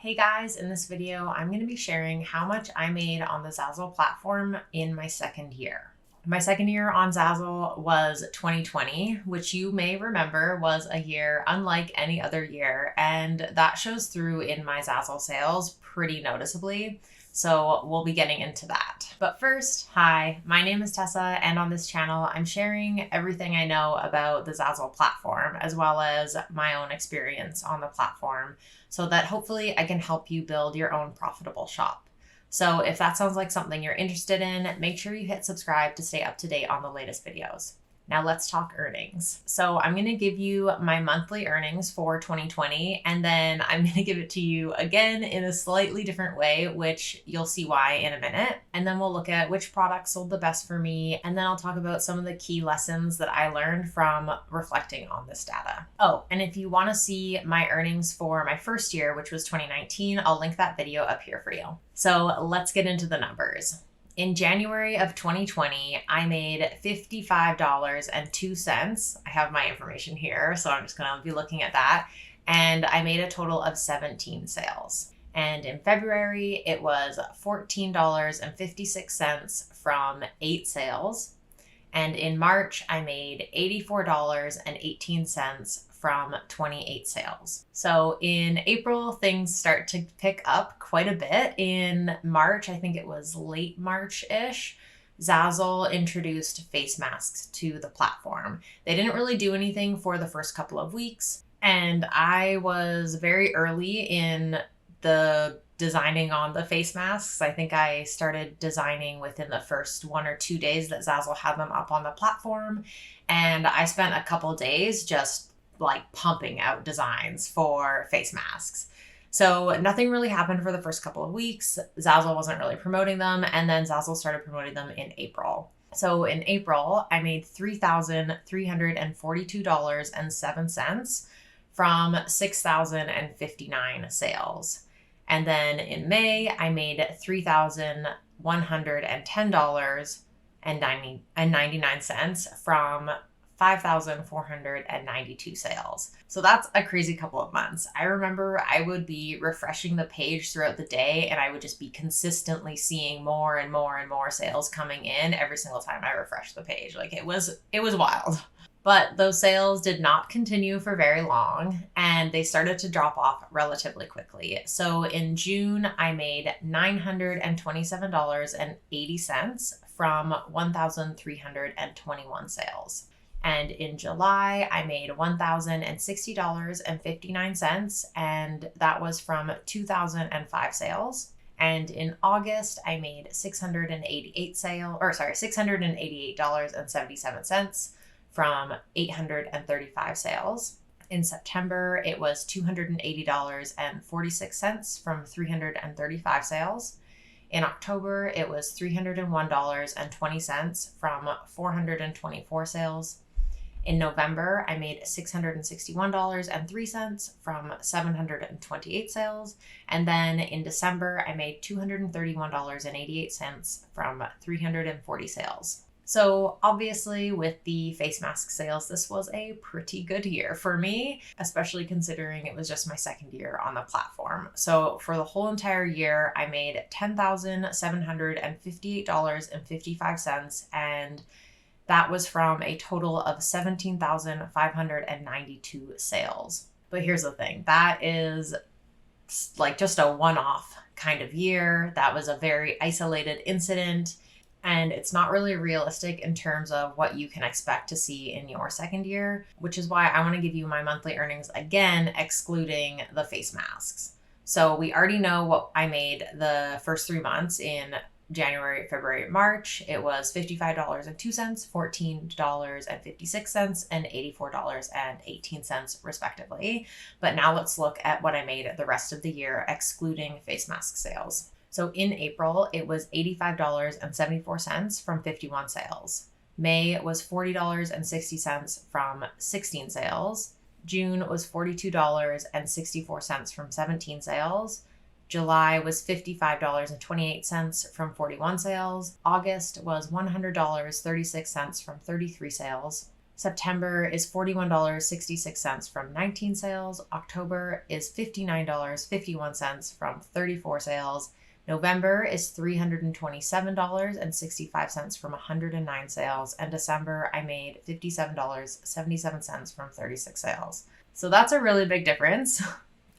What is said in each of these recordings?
Hey guys, in this video, I'm going to be sharing how much I made on the Zazzle platform in my second year. My second year on Zazzle was 2020, which you may remember was a year unlike any other year, and that shows through in my Zazzle sales pretty noticeably. So we'll be getting into that. But first, hi, my name is Tessa, and on this channel, I'm sharing everything I know about the Zazzle platform, as well as my own experience on the platform, so that hopefully I can help you build your own profitable shop. So if that sounds like something you're interested in, make sure you hit subscribe to stay up to date on the latest videos. Now let's talk earnings. So I'm going to give you my monthly earnings for 2020, and then I'm going to give it to you again in a slightly different way, which you'll see why in a minute. And then we'll look at which products sold the best for me. And then I'll talk about some of the key lessons that I learned from reflecting on this data. Oh, and if you want to see my earnings for my first year, which was 2019, I'll link that video up here for you. So let's get into the numbers. In January of 2020, I made $55.02. I have my information here, so I'm just going to be looking at that. And I made a total of 17 sales. And in February, it was $14.56 from 8 sales. And in March, I made $84.18 from 28 sales. So in April, things start to pick up quite a bit. In March, I think it was late March-ish, Zazzle introduced face masks to the platform. They didn't really do anything for the first couple of weeks, and I was very early in the designing on the face masks. I think I started designing within the first 1 or 2 days that Zazzle had them up on the platform, and I spent a couple days just like pumping out designs for face masks. So nothing really happened for the first couple of weeks. Zazzle wasn't really promoting them, and then Zazzle started promoting them in April. So in April, I made $3,342.07 from 6,059 sales. And then in May, I made $3,110.99 from 5,492 sales. So that's a crazy couple of months. I remember I would be refreshing the page throughout the day, and I would just be consistently seeing more and more and more sales coming in every single time I refreshed the page. Like it was wild. But those sales did not continue for very long, and they started to drop off relatively quickly. So in June, I made $927.80 from 1,321 sales. And in July, I made $1,060.59, and that was from 2,005 sales. And in August, I made $688.77 from 835 sales. In September, it was $280.46 from 335 sales. In October, it was $301.20 from 424 sales. In November, I made $661.03 from 728 sales. And then in December, I made $231.88 from 340 sales. So obviously with the face mask sales, this was a pretty good year for me, especially considering it was just my second year on the platform. So for the whole entire year, I made $10,758.55, and that was from a total of 17,592 sales. But here's the thing, that is like just a one-off kind of year. That was a very isolated incident, and it's not really realistic in terms of what you can expect to see in your second year, which is why I want to give you my monthly earnings again, excluding the face masks. So we already know what I made the first 3 months in January, February, March. It was $55.02, $14.56, and $84.18 respectively. But now let's look at what I made the rest of the year, excluding face mask sales. So in April, it was $85.74 from 51 sales. May was $40.60 from 16 sales. June was $42.64 from 17 sales. July was $55.28 from 41 sales. August was $100.36 from 33 sales. September is $41.66 from 19 sales. October is $59.51 from 34 sales. November is $327.65 from 109 sales. And December, I made $57.77 from 36 sales. So that's a really big difference.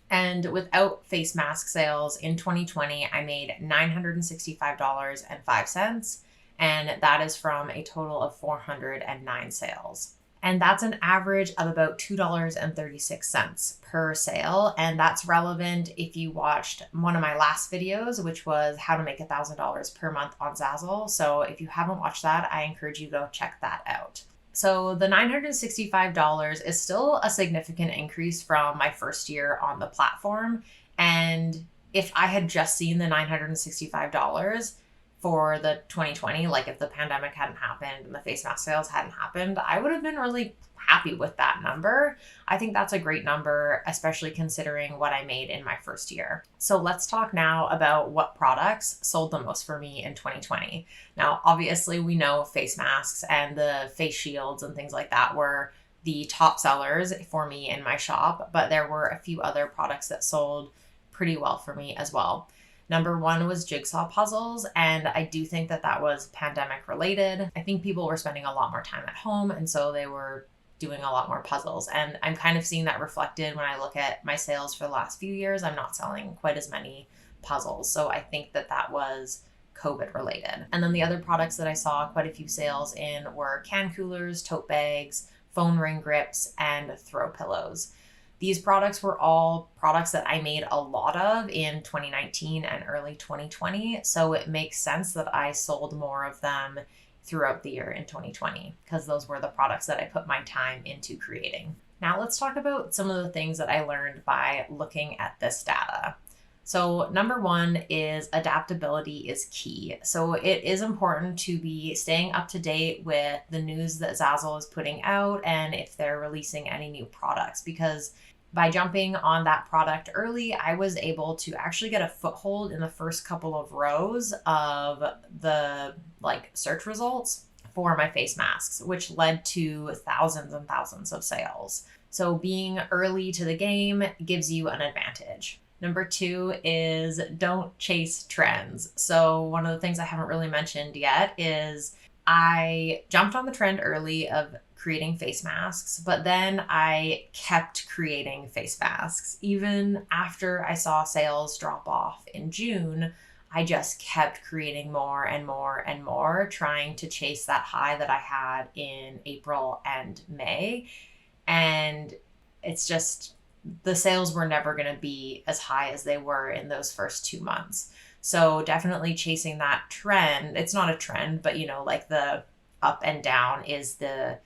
And without face mask sales in 2020, I made $965.05. And that is from a total of 409 sales. And that's an average of about $2.36 per sale. And that's relevant if you watched one of my last videos, which was how to make $1,000 per month on Zazzle. So if you haven't watched that, I encourage you to go check that out. So the $965 is still a significant increase from my first year on the platform. And if I had just seen the $965 for the 2020, like if the pandemic hadn't happened and the face mask sales hadn't happened, I would have been really happy with that number. I think that's a great number, especially considering what I made in my first year. So let's talk now about what products sold the most for me in 2020. Now, obviously we know face masks and the face shields and things like that were the top sellers for me in my shop, but there were a few other products that sold pretty well for me as well. Number one was jigsaw puzzles, and I do think that that was pandemic related. I think people were spending a lot more time at home, and so they were doing a lot more puzzles. And I'm kind of seeing that reflected when I look at my sales for the last few years. I'm not selling quite as many puzzles. So I think that that was COVID related. And then the other products that I saw quite a few sales in were can coolers, tote bags, phone ring grips, and throw pillows. These products were all products that I made a lot of in 2019 and early 2020. So it makes sense that I sold more of them throughout the year in 2020 because those were the products that I put my time into creating. Now let's talk about some of the things that I learned by looking at this data. So number one is adaptability is key. So it is important to be staying up to date with the news that Zazzle is putting out and if they're releasing any new products, because by jumping on that product early, I was able to actually get a foothold in the first couple of rows of the search results for my face masks, which led to thousands and thousands of sales. So being early to the game gives you an advantage. Number two is don't chase trends. So one of the things I haven't really mentioned yet is I jumped on the trend early of creating face masks, but then I kept creating face masks. Even after I saw sales drop off in June, I just kept creating more and more and more, trying to chase that high that I had in April and May. And it's just, the sales were never going to be as high as they were in those first 2 months. So definitely chasing that trend. It's not a trend, but like the up and down is the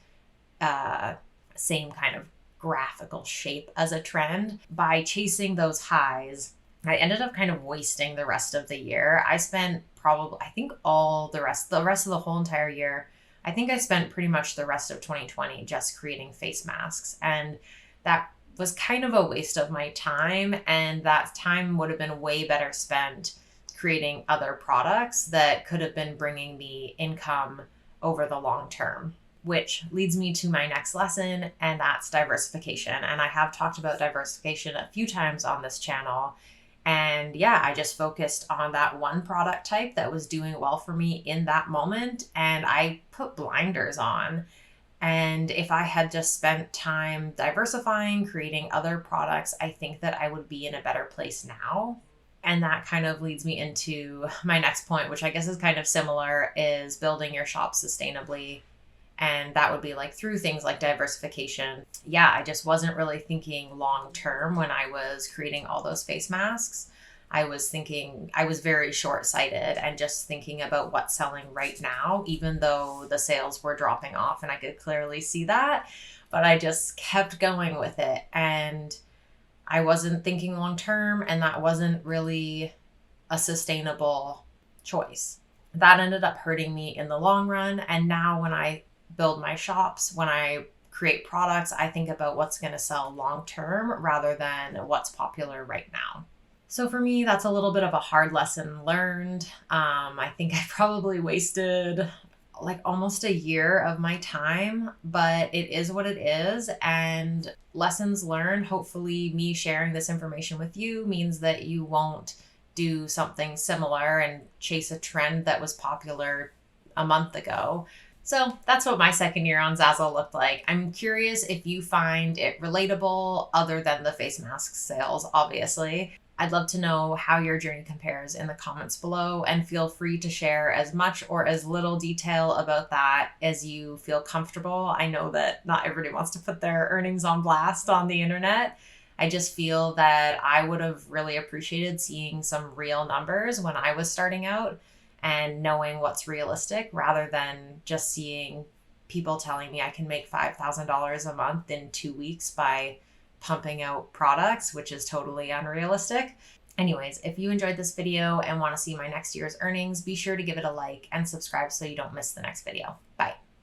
same kind of graphical shape as a trend. By chasing those highs, I ended up kind of wasting the rest of the year. I spent the rest of the whole entire year, I think I spent pretty much the rest of 2020 just creating face masks. And that was kind of a waste of my time. And that time would have been way better spent creating other products that could have been bringing me income over the long term, which leads me to my next lesson, and that's diversification. And I have talked about diversification a few times on this channel. And yeah, I just focused on that one product type that was doing well for me in that moment. And I put blinders on. And if I had just spent time diversifying, creating other products, I think that I would be in a better place now. And that kind of leads me into my next point, which I guess is kind of similar, is building your shop sustainably. And that would be through things like diversification. Yeah, I just wasn't really thinking long term when I was creating all those face masks. I was very short-sighted and just thinking about what's selling right now, even though the sales were dropping off and I could clearly see that. But I just kept going with it. And I wasn't thinking long term, and that wasn't really a sustainable choice. That ended up hurting me in the long run. And now when I build my shops, when I create products, I think about what's going to sell long term rather than what's popular right now. So for me, that's a little bit of a hard lesson learned. I think I probably wasted like almost a year of my time, but it is what it is. And lessons learned, hopefully me sharing this information with you means that you won't do something similar and chase a trend that was popular a month ago. So that's what my second year on Zazzle looked like. I'm curious if you find it relatable other than the face mask sales, obviously. I'd love to know how your journey compares in the comments below, and feel free to share as much or as little detail about that as you feel comfortable. I know that not everybody wants to put their earnings on blast on the internet. I just feel that I would have really appreciated seeing some real numbers when I was starting out and knowing what's realistic, rather than just seeing people telling me I can make $5,000 a month in 2 weeks by pumping out products, which is totally unrealistic. Anyways, if you enjoyed this video and want to see my next year's earnings, be sure to give it a like and subscribe so you don't miss the next video. Bye.